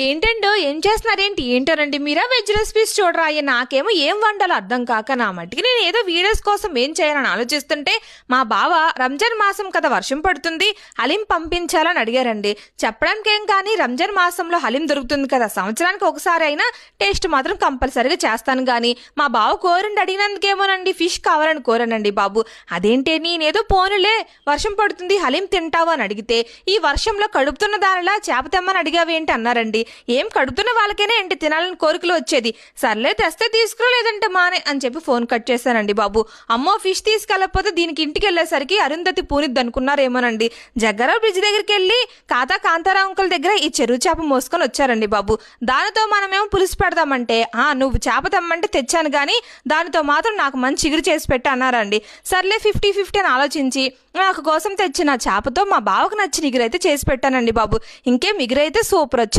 ఏంటండో ఏం చేస్తున్నారేంటి ఏంటోనండి మీరా veg recipes చూడరా అయ్యా నాకేమో ఏం వండాలో అర్థం కాక నా మట్టికి నేను ఏదో వీడియోస్ కోసం ఏం చేయాలని ఆలోచిస్తుంటే మా బావ రంజాన్ మాసం కదా వర్షం పడుతుంది హలీం పంపించాలని అడిగారండి. చెప్పడానికి ఏం కానీ రంజాన్ మాసంలో హలీం దొరుకుతుంది కదా, సంవత్సరానికి ఒకసారి అయినా టేస్ట్ మాత్రం కంపల్సరీగా చేస్తాను. కానీ మా బావ కోరండి అడిగినందుకేమోనండి ఫిష్ కావాలని కోరానండి బాబు. అదేంటి నేనేదో పోనులే వర్షం పడుతుంది హలీం తింటావు అని అడిగితే ఈ వర్షంలో కడుపుతున్న దానిలా చేప తెమ్మని అడిగావేంటి అన్నారండి. ఏం కడుపుతున్న వాళ్ళకైనా ఏంటి తినాలని కోరికలు వచ్చేది, సర్లే తెస్తే తీసుకురా లేదంటే మానే అని చెప్పి ఫోన్ కట్ చేశానండి బాబు. అమ్మో ఫిష్ తీసుకెళ్ళకపోతే దీనికి ఇంటికి వెళ్ళేసరికి అరుంధతి పూనిద్ది అనుకున్నారేమోనండి. జగ్గరావు బ్రిడ్జ్ దగ్గరికి వెళ్ళి కాంతారావు అంకుల్ దగ్గర ఈ చెరువు చేప మోసుకొని వచ్చారండి బాబు. దానితో మనమేమో పులుసు పెడదామంటే నువ్వు చేప తెమ్మంటే తెచ్చాను కానీ దానితో మాత్రం నాకు మంచి చిగురు చేసి పెట్టు అన్నారండి. సర్లే 50-50 అని ఆలోచించి నాకు కోసం తెచ్చిన చేపతో మా బావకు నచ్చిన ఇగురైతే చేసి పెట్టానండి బాబు. ఇంకే మిగురైతే సూపర్ వచ్చింది.